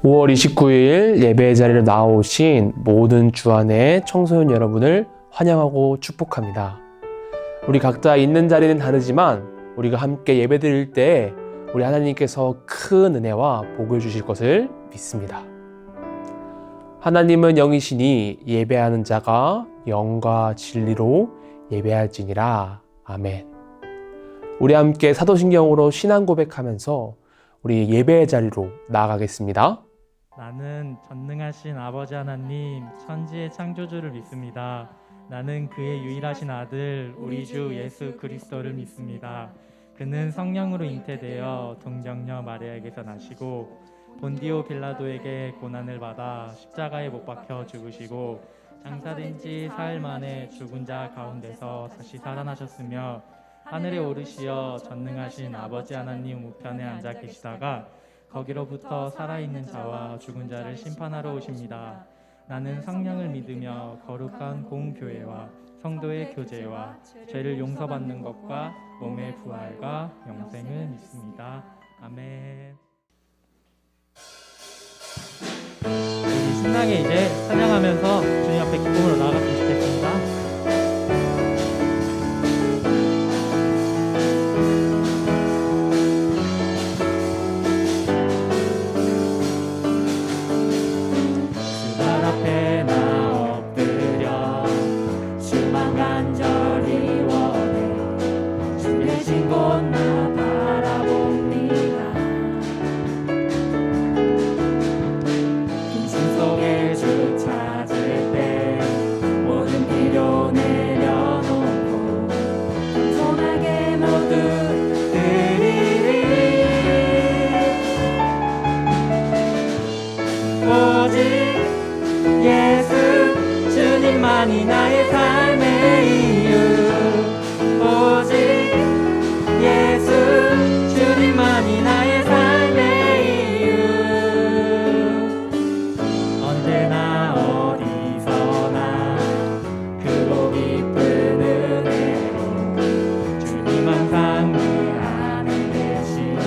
5월 29일 예배 자리로 나오신 모든 주안의 청소년 여러분을 환영하고 축복합니다. 우리 각자 있는 자리는 다르지만 우리가 함께 예배 드릴 때 우리 하나님께서 큰 은혜와 복을 주실 것을 믿습니다. 하나님은 영이시니 예배하는 자가 영과 진리로 예배할지니라. 아멘. 우리 함께 사도신경으로 신앙 고백하면서 우리 예배의 자리로 나아가겠습니다. 나는 전능하신 아버지 하나님 천지의 창조주를 믿습니다. 나는 그의 유일하신 아들 우리 주 예수 그리스도를 믿습니다. 그는 성령으로 잉태되어 동정녀 마리아에게서 나시고 본디오 빌라도에게 고난을 받아 십자가에 못 박혀 죽으시고 장사된 지 사흘 만에 죽은 자 가운데서 다시 살아나셨으며 하늘에 오르시어 전능하신 아버지 하나님 우편에 앉아 계시다가 거기로부터 살아있는 자와 죽은 자를 심판하러 오십니다. 나는 성령을 믿으며 거룩한 공교회와 성도의 교제와 죄를 용서받는 것과 몸의 부활과 영생을 믿습니다. 아멘. 우리 신나게 이제 찬양하면서 주님 앞에 기쁨으로 나아갔으면 좋겠습니다. 주님만이 나의 삶의 이유 오직 예수 주님만이 나의 삶의 이유 언제나 어디서나 크고 깊은 은혜로 주님 항상 내 안에 계시니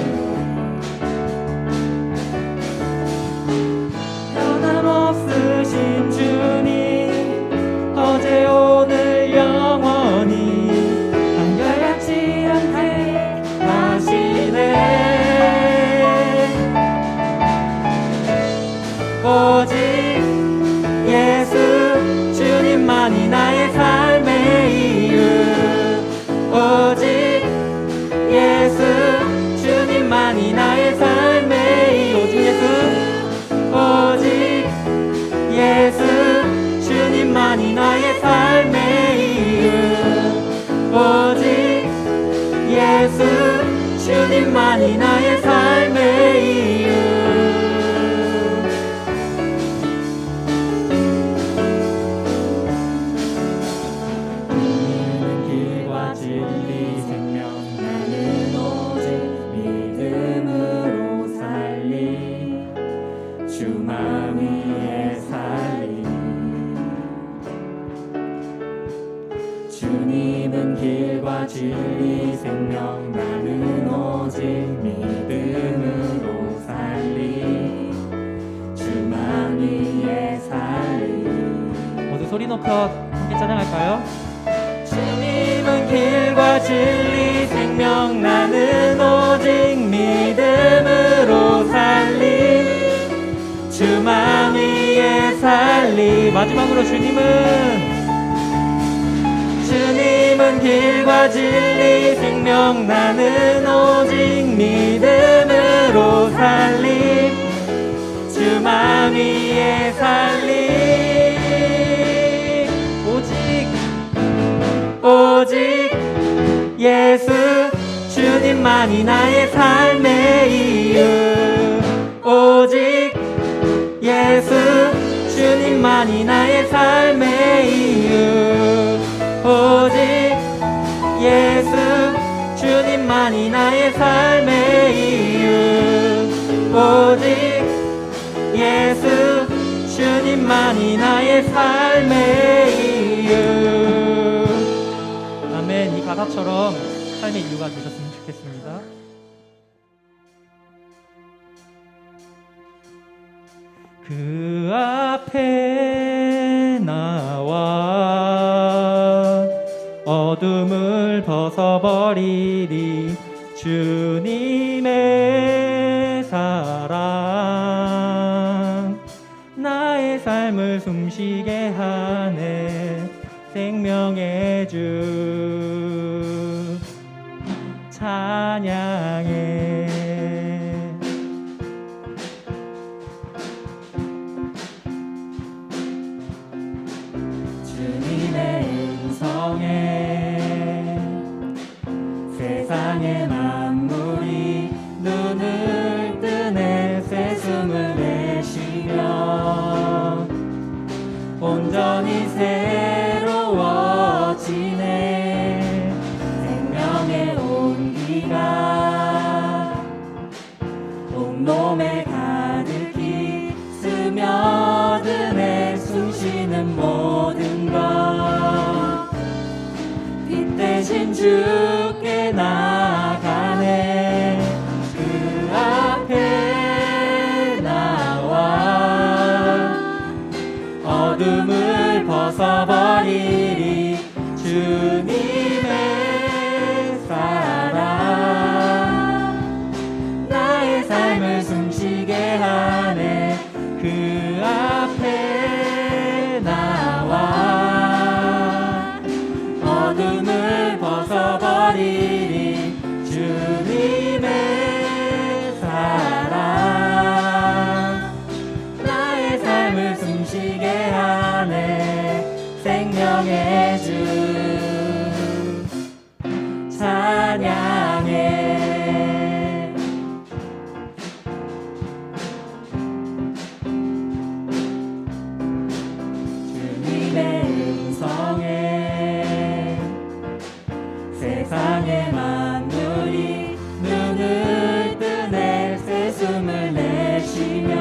변함없으신 주님 어제 오늘 영원히 한결같지 않게 하시네 오직 예수 주님만이 나의 삶의 이유 오직 예수 주님만이 나의 삶의 이유 오직 예수 주님만이 나의 삶의 이유 오직 예수 주님만이 나의 삶의 이유 우리는 길과 진리 생명 나는 오직 믿음으로 살리 주만 위에 살리 주님은 길과 진리 생명 나는 오직 믿음으로 살리 주만 위에 살리 모두 소리 높여 함께 찬양할까요? 주님은 길과 진리 생명 나는 오직 믿음으로 살리 주만 위에 살리 마지막으로 주님은 길과 진리 생명 나는 오직 믿음으로 살리 주만 위에 살리 오직 예수 주님만이 나의 삶의 이유 오직 예수 주님만이 나의 삶의 이유 오직 예수 주님만이 나의 삶의 이유 오직 예수 주님만이 나의 삶의 이유 아멘. 이 가사처럼 삶의 이유가 되셨으면 좋겠습니다. 그 앞에 나와 어둠을 벗어버리리. 주님의 사랑 나의 삶을 숨쉬게 하네. 생명의 주 찬양해. 주님의 음성에 세상의 만물이 눈을 뜨네. 새 숨을 내쉬며 온전히 새로워지네. 생명의 온기가 온몸에 가득히 스며드네. 숨쉬는 모든 것 빛 대신 주께 나가네. 그 앞에 나와 어둠을 벗어버리리. 주님의 사랑 나의 삶을 숨쉬게 하네. 그 앞에 나와 어둠을 벗어버리리. 주님의 사랑 나의 삶을 숨쉬게 하네. 생명의 주 찬양해. 주님의 음성에 세상의 만물이 눈을 뜨네. 새 숨을 내쉬며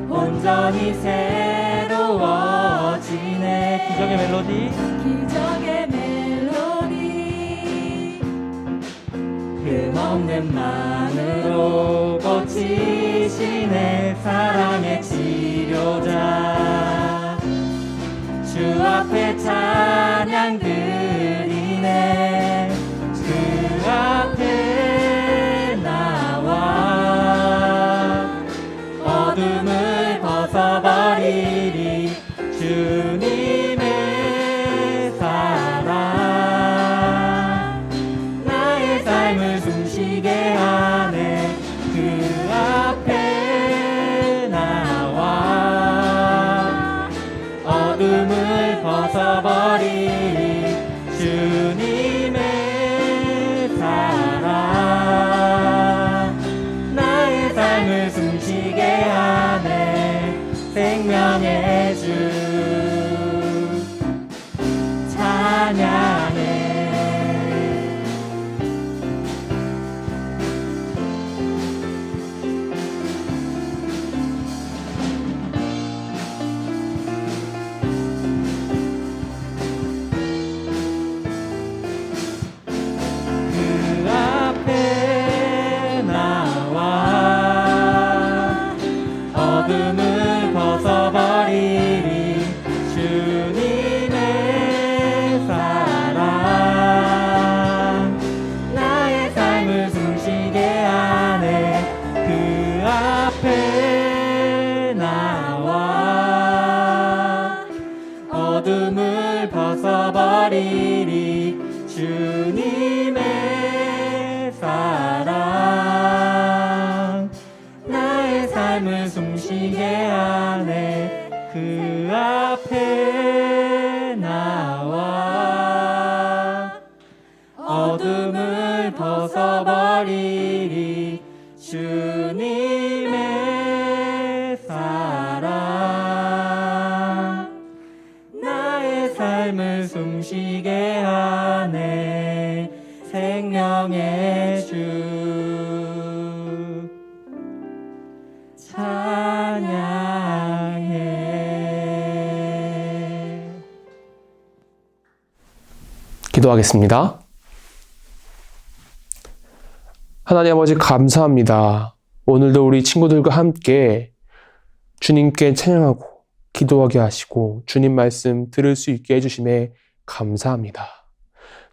온전히 새로워지네. 기적의 멜로디 기적의 멜로디 흠없는 마음으로 고치시네. 사랑의 치료자 주 앞에 찬양 드리네. 그 앞에 나와 어둠을 벗어버리리. 주님의 사랑 나의 삶을 숨쉬게 하네. 그 앞에 나와 어둠을 벗어버리리. 주님의 사랑 나의 삶을 숨쉬게 하네. 생명의 주 찬양해. 그 앞에 나와 어둠을 벗어버리리. 주님의 사랑 나의 삶을 숨쉬게 하네. 그 앞에 나와 어둠을 벗어버리리. 주님의 사랑 나의 삶을 숨쉬게 하네. 그 앞에 나와 어둠을 벗어버리리. 주님의 사랑 나의 삶을 숨쉬게 하네. 생명의 주 찬양해. 기도하겠습니다. 하나님 아버지 감사합니다. 오늘도 우리 친구들과 함께 주님께 찬양하고 기도하게 하시고 주님 말씀 들을 수 있게 해주심에 감사합니다.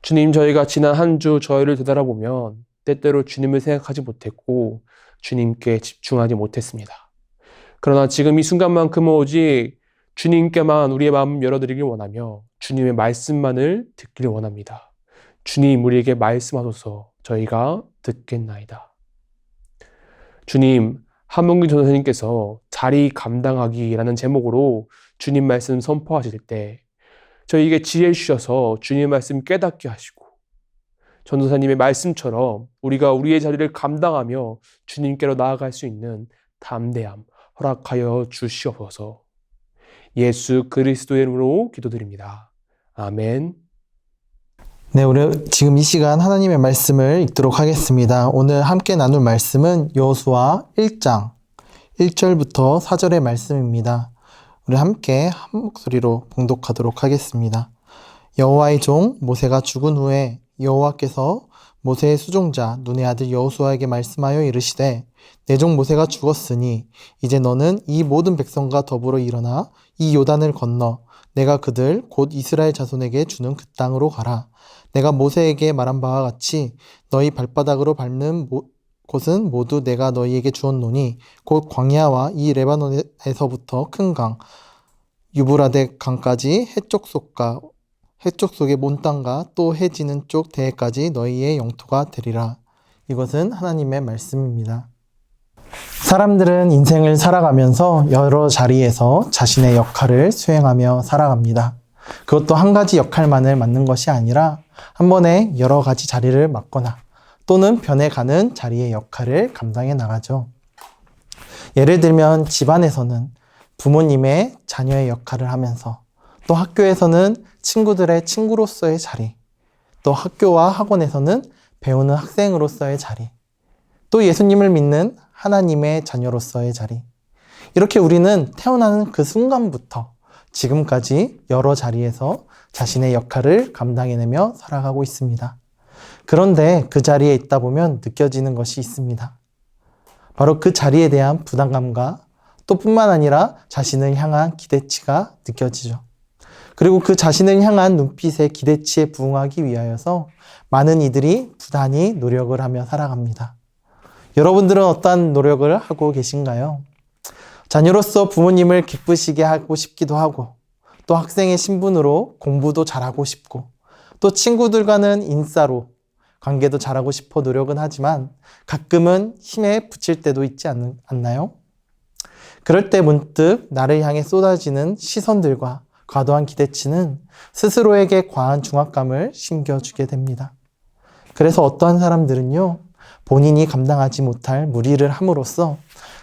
주님, 저희가 지난 한 주 저희를 되돌아보면 때때로 주님을 생각하지 못했고 주님께 집중하지 못했습니다. 그러나 지금 이 순간만큼은 오직 주님께만 우리의 마음 열어드리길 원하며 주님의 말씀만을 듣기를 원합니다. 주님, 우리에게 말씀하소서. 저희가 듣겠나이다. 주님, 한문규 전도사님께서 자리 감당하기라는 제목으로 주님 말씀 선포하실 때 저희에게 지혜 주셔서 주님 말씀 깨닫게 하시고 전도사님의 말씀처럼 우리가 우리의 자리를 감당하며 주님께로 나아갈 수 있는 담대함 허락하여 주시옵소서. 예수 그리스도의 이름으로 기도드립니다. 아멘. 네, 우리 지금 이 시간 하나님의 말씀을 읽도록 하겠습니다. 오늘 함께 나눌 말씀은 여호수아 1장 1절부터 4절의 말씀입니다. 우리 함께 한 목소리로 봉독하도록 하겠습니다. 여호와의 종 모세가 죽은 후에 여호와께서 모세의 수종자 눈의 아들 여호수아에게 말씀하여 이르시되 내 종 모세가 죽었으니 이제 너는 이 모든 백성과 더불어 일어나 이 요단을 건너 내가 그들 곧 이스라엘 자손에게 주는 그 땅으로 가라. 내가 모세에게 말한 바와 같이 너희 발바닥으로 밟는 곳은 모두 내가 너희에게 주었노니 곧 광야와 이 레바논에서부터 큰 강 유브라데 강까지 해쪽 속의 몬 땅과 또 해 지는 쪽 대해까지 너희의 영토가 되리라. 이것은 하나님의 말씀입니다. 사람들은 인생을 살아가면서 여러 자리에서 자신의 역할을 수행하며 살아갑니다. 그것도 한 가지 역할만을 맡는 것이 아니라 한 번에 여러 가지 자리를 맡거나 또는 변해가는 자리의 역할을 감당해 나가죠. 예를 들면 집안에서는 부모님의 자녀의 역할을 하면서 또 학교에서는 친구들의 친구로서의 자리, 또 학교와 학원에서는 배우는 학생으로서의 자리, 또 예수님을 믿는 하나님의 자녀로서의 자리. 이렇게 우리는 태어나는 그 순간부터 지금까지 여러 자리에서 자신의 역할을 감당해내며 살아가고 있습니다. 그런데 그 자리에 있다 보면 느껴지는 것이 있습니다. 바로 그 자리에 대한 부담감과 또 뿐만 아니라 자신을 향한 기대치가 느껴지죠. 그리고 그 자신을 향한 눈빛의 기대치에 부응하기 위하여서 많은 이들이 부단히 노력을 하며 살아갑니다. 여러분들은 어떠한 노력을 하고 계신가요? 자녀로서 부모님을 기쁘시게 하고 싶기도 하고 또 학생의 신분으로 공부도 잘하고 싶고 또 친구들과는 인싸로 관계도 잘하고 싶어 노력은 하지만 가끔은 힘에 부칠 때도 있지 않나요? 그럴 때 문득 나를 향해 쏟아지는 시선들과 과도한 기대치는 스스로에게 과한 중압감을 심겨주게 됩니다. 그래서 어떠한 사람들은요, 본인이 감당하지 못할 무리를 함으로써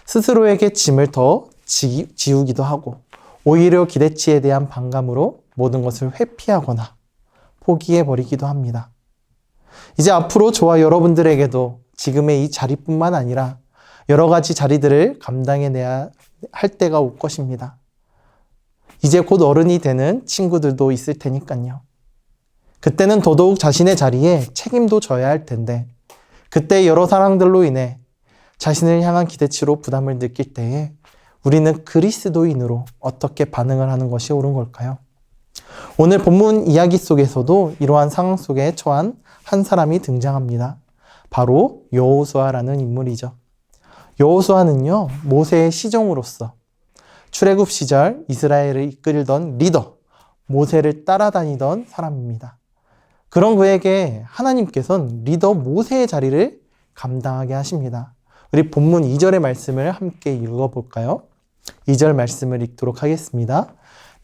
스스로에게 짐을 더 지우기도 하고 오히려 기대치에 대한 반감으로 모든 것을 회피하거나 포기해버리기도 합니다. 이제 앞으로 저와 여러분들에게도 지금의 이 자리뿐만 아니라 여러 가지 자리들을 감당해내야 할 때가 올 것입니다. 이제 곧 어른이 되는 친구들도 있을 테니까요. 그때는 더더욱 자신의 자리에 책임도 져야 할 텐데 그때 여러 사람들로 인해 자신을 향한 기대치로 부담을 느낄 때에 우리는 그리스도인으로 어떻게 반응을 하는 것이 옳은 걸까요? 오늘 본문 이야기 속에서도 이러한 상황 속에 처한 한 사람이 등장합니다. 바로 여호수아라는 인물이죠. 여호수아는요, 모세의 시종으로서 출애굽 시절 이스라엘을 이끌던 리더, 모세를 따라다니던 사람입니다. 그런 그에게 하나님께서는 리더 모세의 자리를 감당하게 하십니다. 우리 본문 2절의 말씀을 함께 읽어볼까요? 2절 말씀을 읽도록 하겠습니다.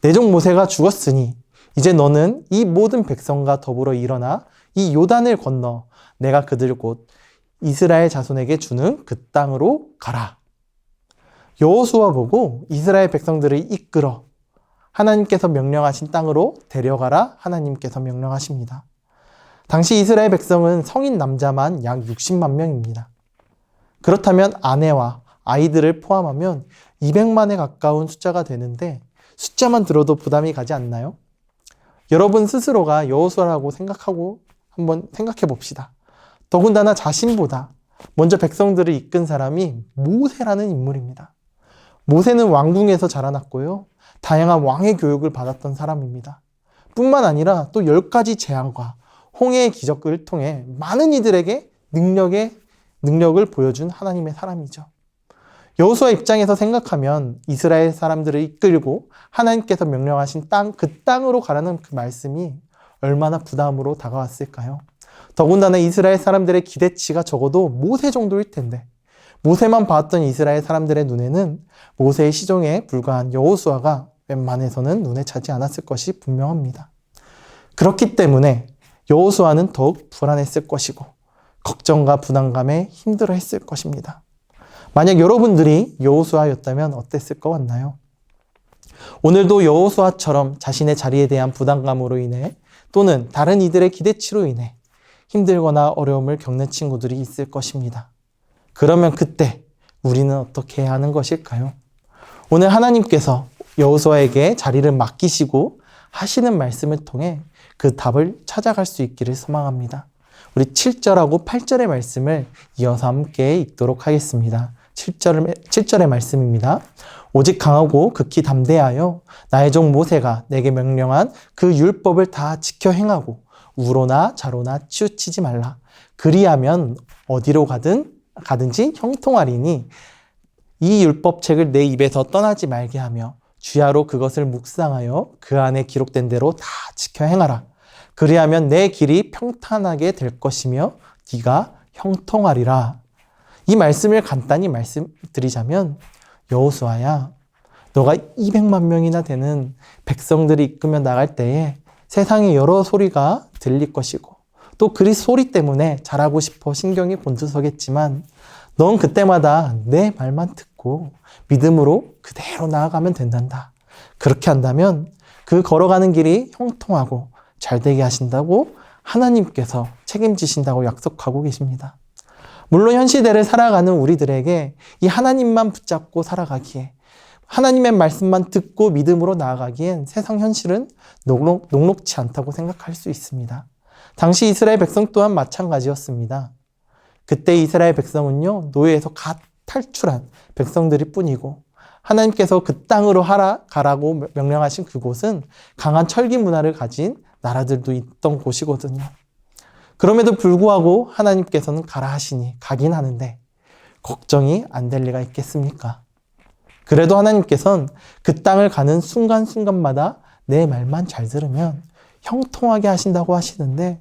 내 종 모세가 죽었으니 이제 너는 이 모든 백성과 더불어 일어나 이 요단을 건너 내가 그들 곧 이스라엘 자손에게 주는 그 땅으로 가라. 여호수아 보고 이스라엘 백성들을 이끌어 하나님께서 명령하신 땅으로 데려가라 하나님께서 명령하십니다. 당시 이스라엘 백성은 성인 남자만 약 60만 명입니다. 그렇다면 아내와 아이들을 포함하면 200만에 가까운 숫자가 되는데 숫자만 들어도 부담이 가지 않나요? 여러분 스스로가 여호수아라고 생각하고 한번 생각해 봅시다. 더군다나 자신보다 먼저 백성들을 이끈 사람이 모세라는 인물입니다. 모세는 왕궁에서 자라났고요. 다양한 왕의 교육을 받았던 사람입니다. 뿐만 아니라 또 10가지 재앙과 홍해의 기적을 통해 많은 이들에게 능력을 보여준 하나님의 사람이죠. 여호수아 입장에서 생각하면 이스라엘 사람들을 이끌고 하나님께서 명령하신 그 땅으로 가라는 그 말씀이 얼마나 부담으로 다가왔을까요? 더군다나 이스라엘 사람들의 기대치가 적어도 모세 정도일 텐데 모세만 봤던 이스라엘 사람들의 눈에는 모세의 시종에 불과한 여호수아가 웬만해서는 눈에 차지 않았을 것이 분명합니다. 그렇기 때문에 여호수아는 더욱 불안했을 것이고 걱정과 부담감에 힘들어했을 것입니다. 만약 여러분들이 여호수아였다면 어땠을 것 같나요? 오늘도 여호수아처럼 자신의 자리에 대한 부담감으로 인해 또는 다른 이들의 기대치로 인해 힘들거나 어려움을 겪는 친구들이 있을 것입니다. 그러면 그때 우리는 어떻게 해야 하는 것일까요? 오늘 하나님께서 여호수아에게 자리를 맡기시고 하시는 말씀을 통해 그 답을 찾아갈 수 있기를 소망합니다. 우리 7절하고 8절의 말씀을 이어서 함께 읽도록 하겠습니다. 7절의 말씀입니다. 오직 강하고 극히 담대하여 나의 종 모세가 내게 명령한 그 율법을 다 지켜 행하고 우로나 좌로나 치우치지 말라. 그리하면 어디로 가든지 형통하리니 이 율법책을 내 입에서 떠나지 말게 하며 주야로 그것을 묵상하여 그 안에 기록된 대로 다 지켜 행하라. 그리하면 내 길이 평탄하게 될 것이며 네가 형통하리라. 이 말씀을 간단히 말씀드리자면 여호수아야, 너가 200만 명이나 되는 백성들이 이끌며 나갈 때에 세상에 여러 소리가 들릴 것이고 또 그 소리 때문에 잘하고 싶어 신경이 곤두서겠지만 넌 그때마다 내 말만 듣고 믿음으로 그대로 나아가면 된단다. 그렇게 한다면 그 걸어가는 길이 형통하고 잘 되게 하신다고 하나님께서 책임지신다고 약속하고 계십니다. 물론 현 시대를 살아가는 우리들에게 이 하나님만 붙잡고 살아가기에 하나님의 말씀만 듣고 믿음으로 나아가기엔 세상 현실은 녹록치 않다고 생각할 수 있습니다. 당시 이스라엘 백성 또한 마찬가지였습니다. 그때 이스라엘 백성은요, 노예에서 갓 탈출한 백성들일 뿐이고 하나님께서 그 땅으로 가라고 명령하신 그곳은 강한 철기 문화를 가진 나라들도 있던 곳이거든요. 그럼에도 불구하고 하나님께서는 가라 하시니 가긴 하는데 걱정이 안 될 리가 있겠습니까? 그래도 하나님께서는 그 땅을 가는 순간순간마다 내 말만 잘 들으면 형통하게 하신다고 하시는데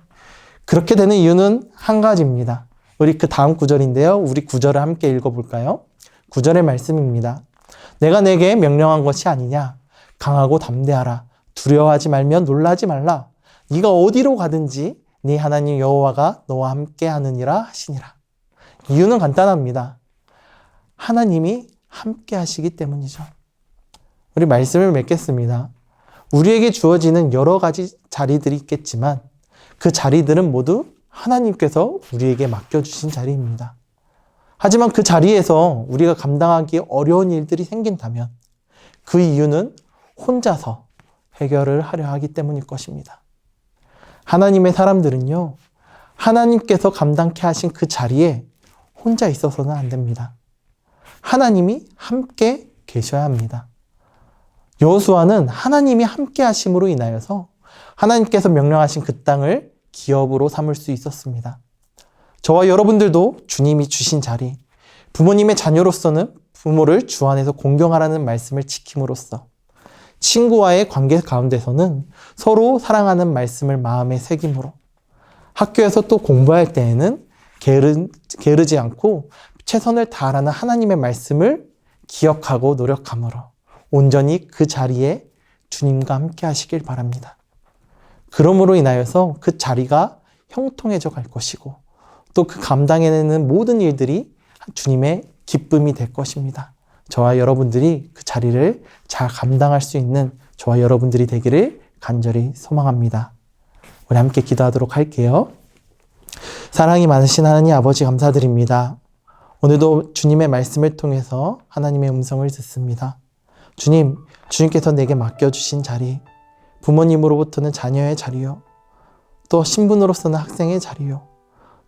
그렇게 되는 이유는 한 가지입니다. 우리 그 다음 구절인데요. 우리 구절을 함께 읽어볼까요? 9절의 말씀입니다. 내가 내게 명령한 것이 아니냐? 강하고 담대하라. 두려워하지 말며 놀라지 말라. 네가 어디로 가든지 네 하나님 여호와가 너와 함께 하느니라 하시니라. 이유는 간단합니다. 하나님이 함께 하시기 때문이죠. 우리 말씀을 맺겠습니다. 우리에게 주어지는 여러 가지 자리들이 있겠지만 그 자리들은 모두 하나님께서 우리에게 맡겨주신 자리입니다. 하지만 그 자리에서 우리가 감당하기 어려운 일들이 생긴다면 그 이유는 혼자서 해결을 하려 하기 때문일 것입니다. 하나님의 사람들은요, 하나님께서 감당케 하신 그 자리에 혼자 있어서는 안 됩니다. 하나님이 함께 계셔야 합니다. 여호수아는 하나님이 함께 하심으로 인하여서 하나님께서 명령하신 그 땅을 기업으로 삼을 수 있었습니다. 저와 여러분들도 주님이 주신 자리, 부모님의 자녀로서는 부모를 주 안에서 공경하라는 말씀을 지킴으로써 친구와의 관계 가운데서는 서로 사랑하는 말씀을 마음에 새김으로 학교에서 또 공부할 때에는 게으르지 않고 최선을 다하라는 하나님의 말씀을 기억하고 노력함으로 온전히 그 자리에 주님과 함께 하시길 바랍니다. 그러므로 인하여서 그 자리가 형통해져 갈 것이고 또 그 감당해내는 모든 일들이 주님의 기쁨이 될 것입니다. 저와 여러분들이 그 자리를 잘 감당할 수 있는 저와 여러분들이 되기를 간절히 소망합니다. 우리 함께 기도하도록 할게요. 사랑이 많으신 하나님 아버지 감사드립니다. 오늘도 주님의 말씀을 통해서 하나님의 음성을 듣습니다. 주님께서 내게 맡겨주신 자리, 부모님으로부터는 자녀의 자리요, 또 신분으로서는 학생의 자리요,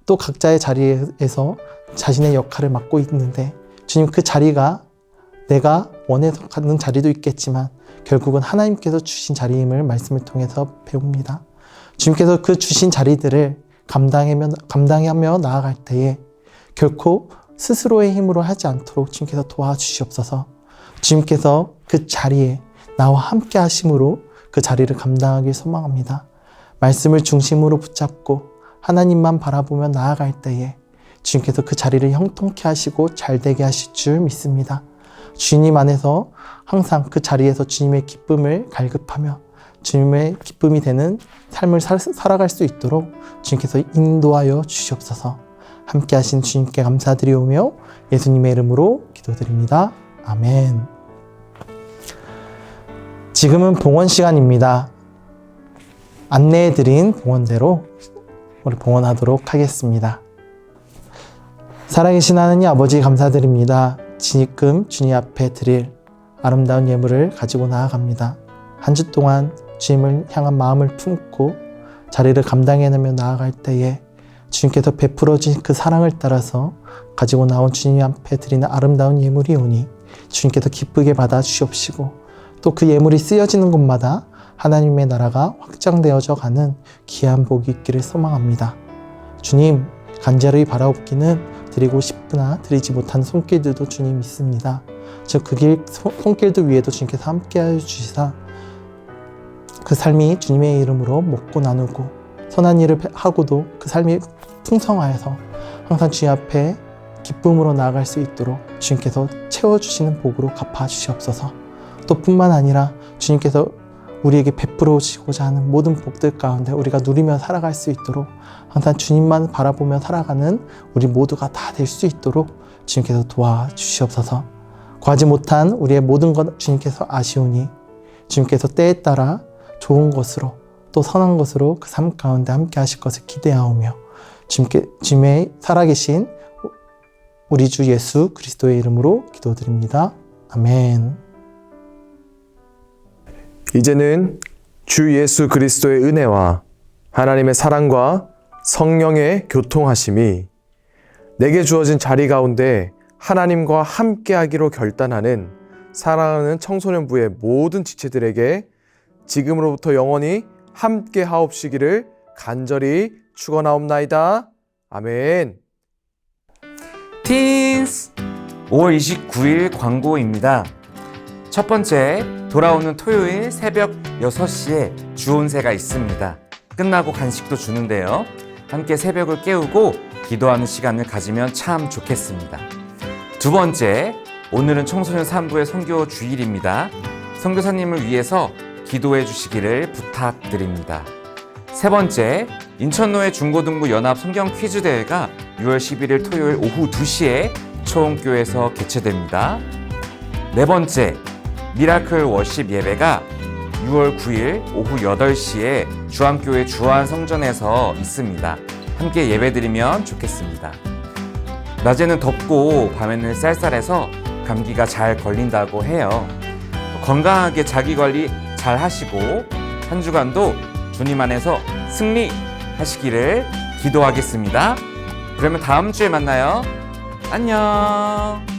또 각자의 자리에서 자신의 역할을 맡고 있는데 주님 그 자리가 내가 원해서 갖는 자리도 있겠지만 결국은 하나님께서 주신 자리임을 말씀을 통해서 배웁니다. 주님께서 그 주신 자리들을 감당하며 나아갈 때에 결코 스스로의 힘으로 하지 않도록 주님께서 도와주시옵소서. 주님께서 그 자리에 나와 함께 하심으로 그 자리를 감당하길 소망합니다. 말씀을 중심으로 붙잡고 하나님만 바라보며 나아갈 때에 주님께서 그 자리를 형통케 하시고 잘되게 하실 줄 믿습니다. 주님 안에서 항상 그 자리에서 주님의 기쁨을 갈급하며 주님의 기쁨이 되는 삶을 살아갈 수 있도록 주님께서 인도하여 주시옵소서. 함께 하신 주님께 감사드리오며 예수님의 이름으로 기도드립니다. 아멘. 지금은 봉헌 시간입니다. 안내해드린 봉헌대로 우리 봉헌하도록 하겠습니다. 살아계신 하나님 아버지 감사드립니다. 지금 주님 앞에 드릴 아름다운 예물을 가지고 나아갑니다. 한 주 동안 주님을 향한 마음을 품고 자리를 감당해내며 나아갈 때에 주님께서 베풀어 주신 그 사랑을 따라서 가지고 나온 주님 앞에 드리는 아름다운 예물이 오니 주님께서 기쁘게 받아 주시옵시고 또 그 예물이 쓰여지는 곳마다 하나님의 나라가 확장되어져 가는 귀한 복이 있기를 소망합니다. 주님, 간절히 바라옵기는 드리고 싶으나 드리지 못한 손길들도 주님 있습니다. 그 손길들 위에도 주님께서 함께하여 주시사 그 삶이 주님의 이름으로 먹고 나누고 선한 일을 하고도 그 삶이 풍성하여서 항상 주님 앞에 기쁨으로 나아갈 수 있도록 주님께서 채워주시는 복으로 갚아주시옵소서. 또 뿐만 아니라 주님께서 우리에게 베풀어 주시고자 하는 모든 복들 가운데 우리가 누리며 살아갈 수 있도록 항상 주님만 바라보며 살아가는 우리 모두가 다 될 수 있도록 주님께서 도와주시옵소서. 구하지 못한 우리의 모든 것 주님께서 아시오니 주님께서 때에 따라 좋은 것으로 또 선한 것으로 그 삶 가운데 함께 하실 것을 기대하오며 주님의 살아계신 우리 주 예수 그리스도의 이름으로 기도드립니다. 아멘. 이제는 주 예수 그리스도의 은혜와 하나님의 사랑과 성령의 교통하심이 내게 주어진 자리 가운데 하나님과 함께하기로 결단하는 사랑하는 청소년부의 모든 지체들에게 지금으로부터 영원히 함께 하옵시기를 간절히 축원하옵나이다. 아멘. 틴스 5월 29일 광고입니다. 첫 번째, 돌아오는 토요일 새벽 6시에 주온세가 있습니다. 끝나고 간식도 주는데요. 함께 새벽을 깨우고 기도하는 시간을 가지면 참 좋겠습니다. 두 번째, 오늘은 청소년 3부의 선교 주일입니다. 선교사님을 위해서 기도해 주시기를 부탁드립니다. 세 번째, 인천노예 중고등부 연합 성경 퀴즈 대회가 6월 11일 토요일 오후 2시에 초원교에서 개최됩니다. 네 번째, 미라클 워십 예배가 6월 9일 오후 8시에 주안교회 주안성전에서 있습니다. 함께 예배드리면 좋겠습니다. 낮에는 덥고 밤에는 쌀쌀해서 감기가 잘 걸린다고 해요. 건강하게 자기관리 잘 하시고 한 주간도 주님 안에서 승리하시기를 기도하겠습니다. 그러면 다음 주에 만나요. 안녕.